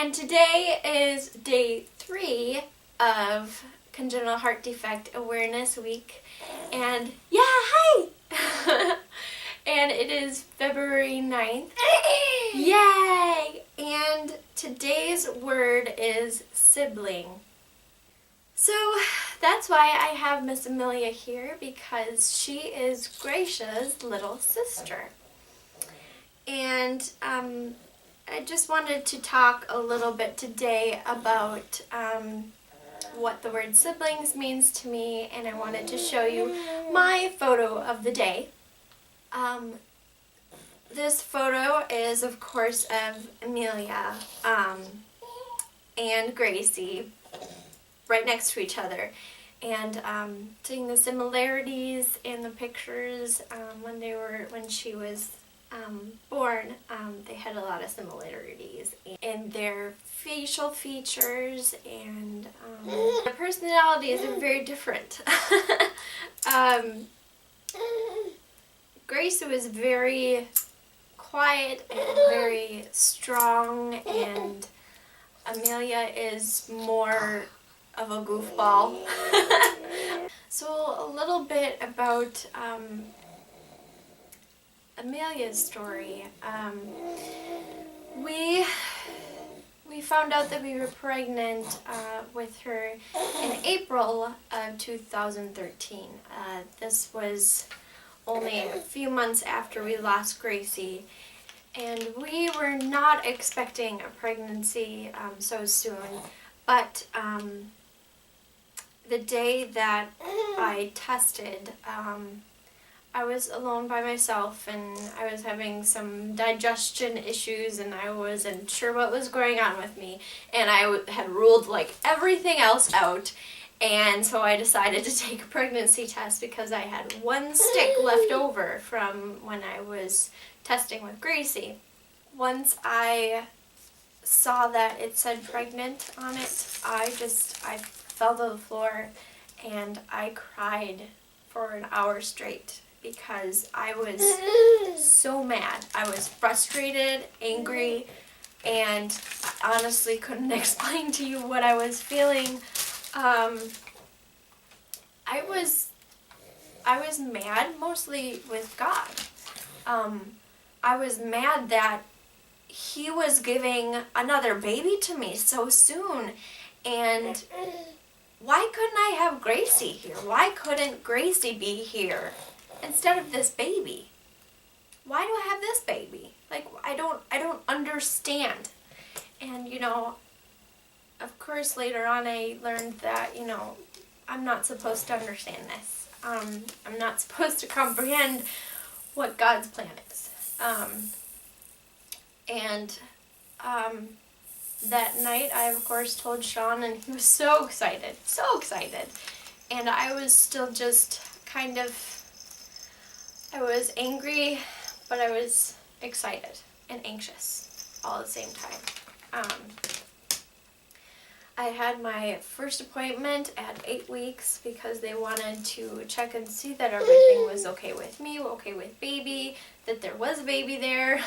And today is day 3 of Congenital Heart Defect Awareness Week. And yeah, hi! And it is February 9th. Yay! And today's word is sibling. So that's why I have Miss Amelia here, because she is Gracia's little sister. And I just wanted to talk a little bit today about what the word siblings means to me, and I wanted to show you my photo of the day. This photo is, of course, of Amelia and Gracie right next to each other, and seeing the similarities in the pictures when she was born. They had a lot of similarities in their facial features, and their personalities are very different. Gracie was very quiet and very strong, and Amelia is more of a goofball. So a little bit about Amelia's story. We found out that we were pregnant with her in April of 2013. This was only a few months after we lost Gracie, and we were not expecting a pregnancy so soon, but the day that I tested, I was alone by myself, and I was having some digestion issues, and I wasn't sure what was going on with me, and I had ruled like everything else out, and so I decided to take a pregnancy test because I had one stick left over from when I was testing with Gracie. Once I saw that it said pregnant on it, I fell to the floor and I cried for an hour straight because I was so mad. I was frustrated, angry, and I honestly couldn't explain to you what I was feeling. I was mad mostly with God. I was mad that He was giving another baby to me so soon, and why couldn't I have Gracie here? Why couldn't Gracie be here instead of this baby? Why do I have this baby? Like, I don't understand. And of course later on I learned that, I'm not supposed to understand this. I'm not supposed to comprehend what God's plan is. That night I of course told Sean, and he was so excited. And I was still just I was angry, but I was excited and anxious all at the same time. I had my first appointment at 8 weeks because they wanted to check and see that everything was okay with me, okay with baby, that there was a baby there.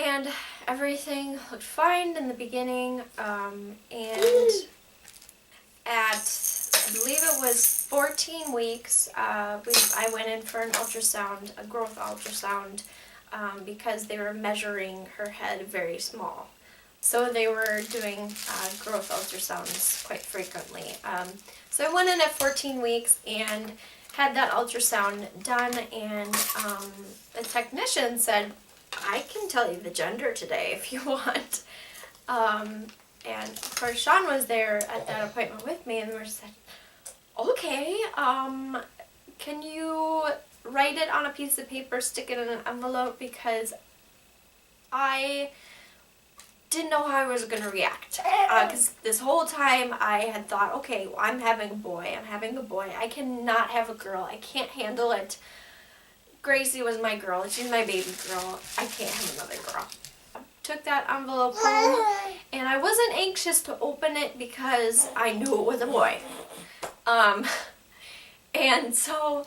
And everything looked fine in the beginning, and at, I believe it was 14 weeks, I went in for an ultrasound, a growth ultrasound, because they were measuring her head very small. So they were doing growth ultrasounds quite frequently. So I went in at 14 weeks and had that ultrasound done, and the technician said, I can tell you the gender today if you want. And of course Sean was there at that appointment with me, and we said, okay, can you write it on a piece of paper, stick it in an envelope, because I didn't know how I was going to react. Because this whole time I had thought, okay, well, I'm having a boy, I cannot have a girl, I can't handle it. Gracie was my girl, she's my baby girl, I can't have another girl. I took that envelope home, and I wasn't anxious to open it because I knew it was a boy. And so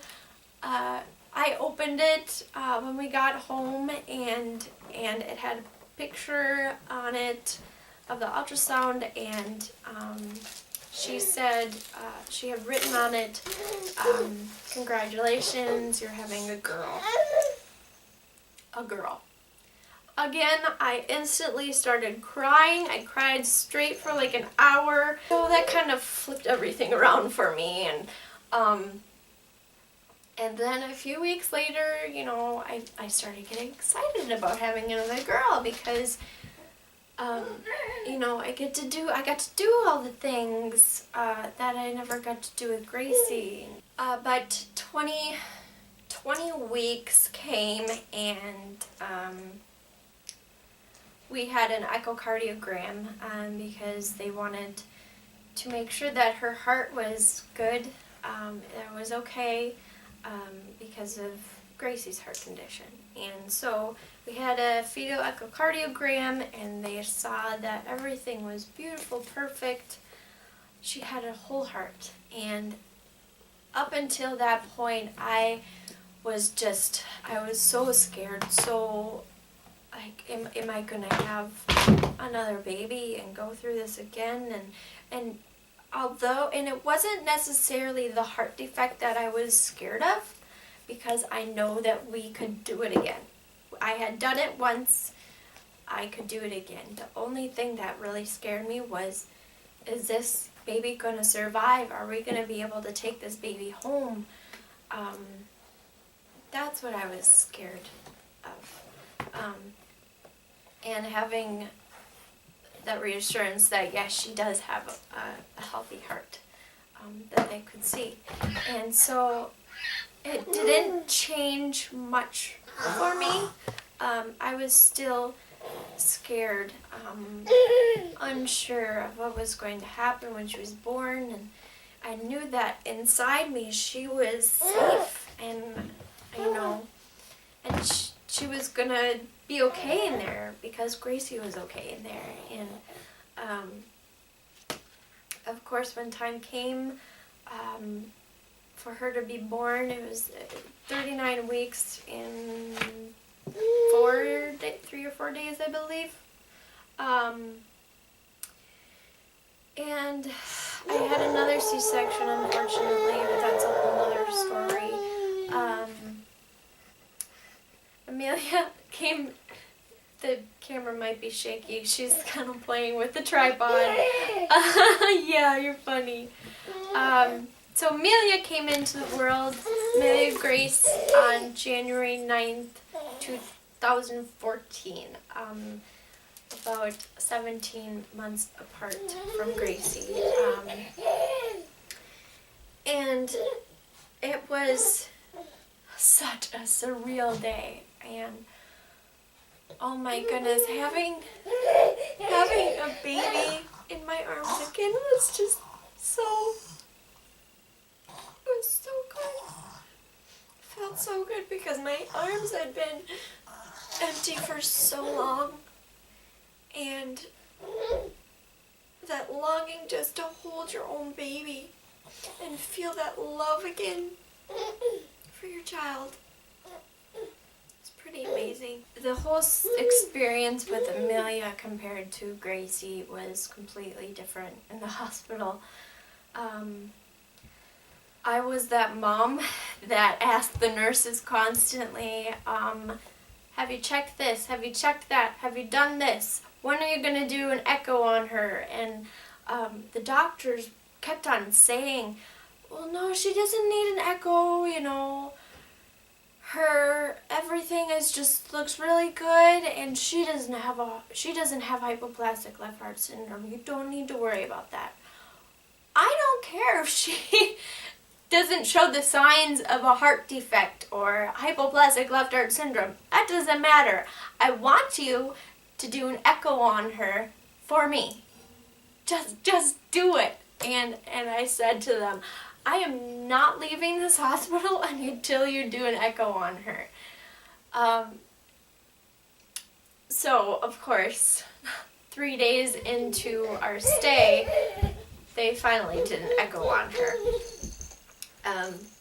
I opened it when we got home, and it had picture on it of the ultrasound, and she said she had written on it, congratulations, you're having a girl. A girl. Again, I instantly started crying. I cried straight for like an hour. So that kind of flipped everything around for me, and then a few weeks later, you know, I started getting excited about having another girl because, you know, I got to do all the things that I never got to do with Gracie. But 20 weeks came, and we had an echocardiogram because they wanted to make sure that her heart was good, it was okay, because of Gracie's heart condition. And so we had a fetal echocardiogram, and they saw that everything was beautiful, perfect. She had a whole heart, and up until that point I was so scared, so like, am I gonna have another baby and go through this again? And it wasn't necessarily the heart defect that I was scared of, because I know that we could do it again. I had done it once, I could do it again. The only thing that really scared me was, is this baby gonna survive? Are we gonna be able to take this baby home? That's what I was scared of. And having that reassurance that yes, she does have a healthy heart, that they could see. And so it didn't change much for me. I was still scared, unsure of what was going to happen when she was born, and I knew that inside me she was safe, and you know, and she was gonna be okay in there because Gracie was okay in there. And of course, when time came for her to be born, it was 39 weeks in 3 or 4 days, I believe. And I had another C-section, unfortunately, but that's a whole other story. Amelia came, the camera might be shaky, she's kind of playing with the tripod. Yeah, you're funny. So Amelia came into the world, Amelia Grace, on January 9th, 2014. About 17 months apart from Gracie. And it was such a surreal day, and oh my goodness, having a baby in my arms again was just so, it was so good. It felt so good because my arms had been empty for so long, and that longing just to hold your own baby and feel that love again for your child. It's pretty amazing. The whole experience with Amelia compared to Gracie was completely different in the hospital. I was that mom that asked the nurses constantly, have you checked this? Have you checked that? Have you done this? When are you going to do an echo on her? And the doctors kept on saying, well, no, she doesn't need an echo, you know. Everything is just looks really good, and she doesn't have hypoplastic left heart syndrome. You don't need to worry about that. I don't care if she doesn't show the signs of a heart defect or hypoplastic left heart syndrome. That doesn't matter. I want you to do an echo on her for me. Just do it. And I said to them, I am not leaving this hospital until you do an echo on her. So, of course, 3 days into our stay, they finally did an echo on her.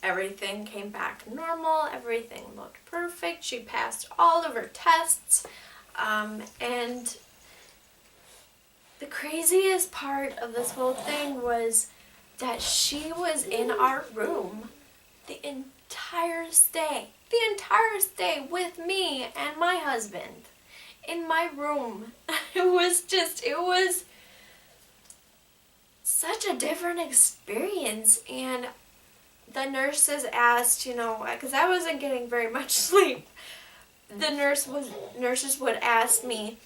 Everything came back normal. Everything looked perfect. She passed all of her tests. And the craziest part of this whole thing was that she was in our room the entire stay with me and my husband in my room. It was such a different experience. And the nurses asked, because I wasn't getting very much sleep, the nurses would ask me,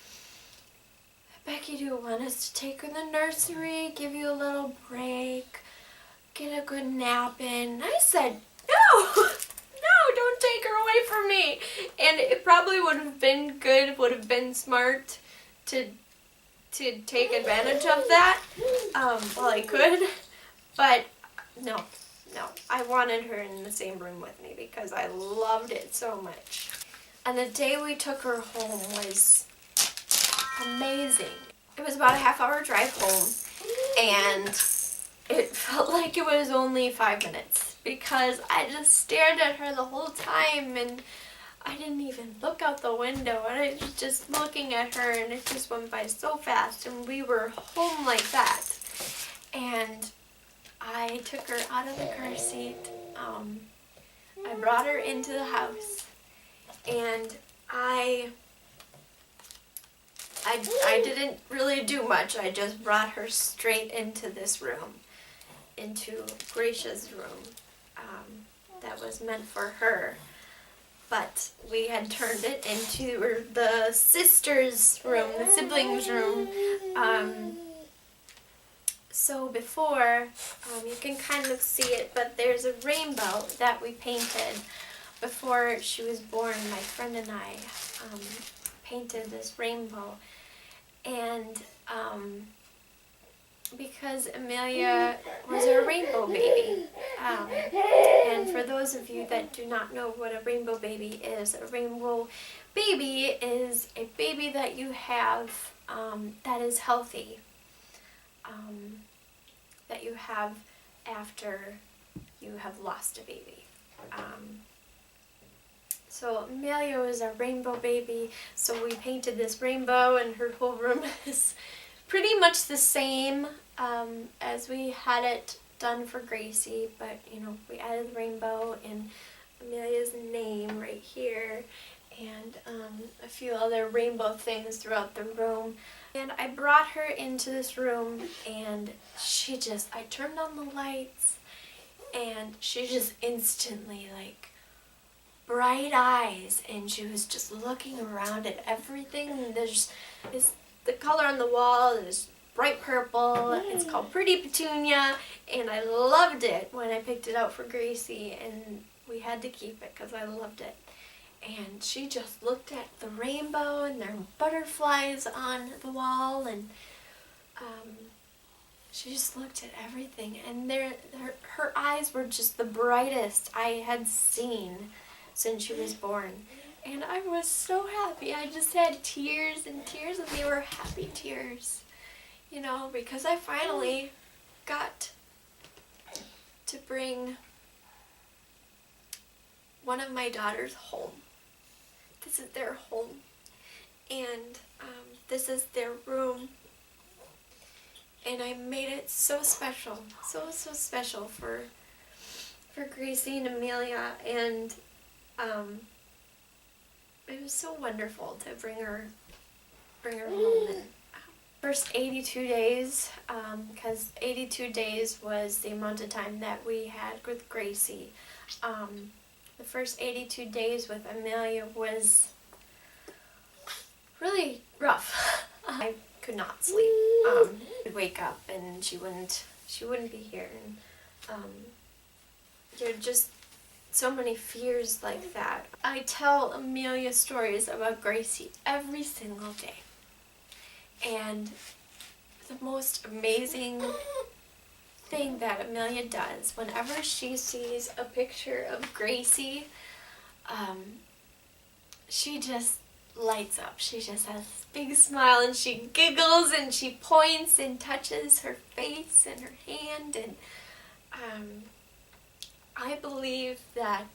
Becky, do you want us to take her in the nursery, give you a little break, get a good nap in? I said, no, don't take her away from me. And it probably would have been good, would have been smart to take advantage of that while I could. But no, I wanted her in the same room with me because I loved it so much. And the day we took her home was amazing. It was about a half-hour drive home, and it felt like it was only 5 minutes because I just stared at her the whole time, and I didn't even look out the window, and I was just looking at her, and it just went by so fast, and we were home like that. And I took her out of the car seat. I brought her into the house, and I didn't really do much. I just brought her straight into this room, into Gracia's room, that was meant for her. But we had turned it into the sisters' room, the siblings' room. So before, you can kind of see it, but there's a rainbow that we painted before she was born. My friend and I painted this rainbow. And because Amelia was a rainbow baby. And for those of you that do not know what a rainbow baby is, a rainbow baby is a baby that you have that is healthy, that you have after you have lost a baby. So Amelia was a rainbow baby, so we painted this rainbow, and her whole room is pretty much the same as we had it done for Gracie, but we added the rainbow and Amelia's name right here, and a few other rainbow things throughout the room. And I brought her into this room, and I turned on the lights, and she just instantly, bright eyes, and she was just looking around at everything. And there's the color on the wall is bright purple. It's called Pretty Petunia, and I loved it when I picked it out for Gracie, and we had to keep it because I loved it. And she just looked at the rainbow, and there were butterflies on the wall, and she just looked at everything, and her eyes were just the brightest I had seen since she was born. And I was so happy. I just had tears and tears, and they were happy tears, because I finally got to bring one of my daughters home. This is their home, and this is their room, and I made it so special, so special for Gracie and Amelia, and it was so wonderful to bring her home. And first 82 days, because 82 days was the amount of time that we had with Gracie. The first 82 days with Amelia was really rough. I could not sleep. I'd wake up and she wouldn't be here, and there are just so many fears like that. I tell Amelia stories about Gracie every single day, and the most amazing thing that Amelia does whenever she sees a picture of Gracie, she just lights up. She just has this big smile, and she giggles, and she points and touches her face and her hand, and I believe that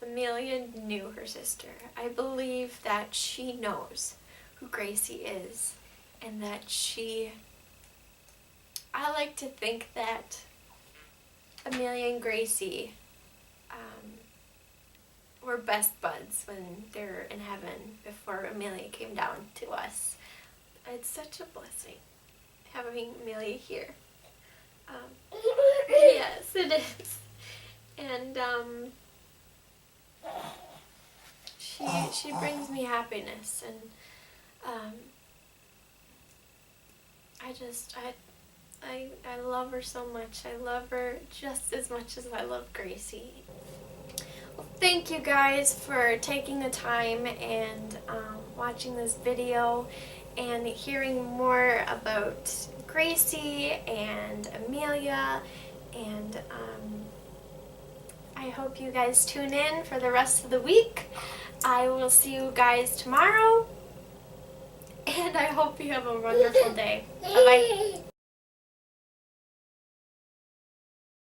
Amelia knew her sister. I believe that she knows who Gracie is, and that I like to think that Amelia and Gracie were best buds when they were in heaven before Amelia came down to us. It's such a blessing having Amelia here. Yes, it is. And she brings me happiness, and I love her so much. I love her just as much as I love Gracie. Well, thank you guys for taking the time and watching this video and hearing more about Gracie and Amelia, and I hope you guys tune in for the rest of the week. I will see you guys tomorrow, and I hope you have a wonderful day. Bye-bye.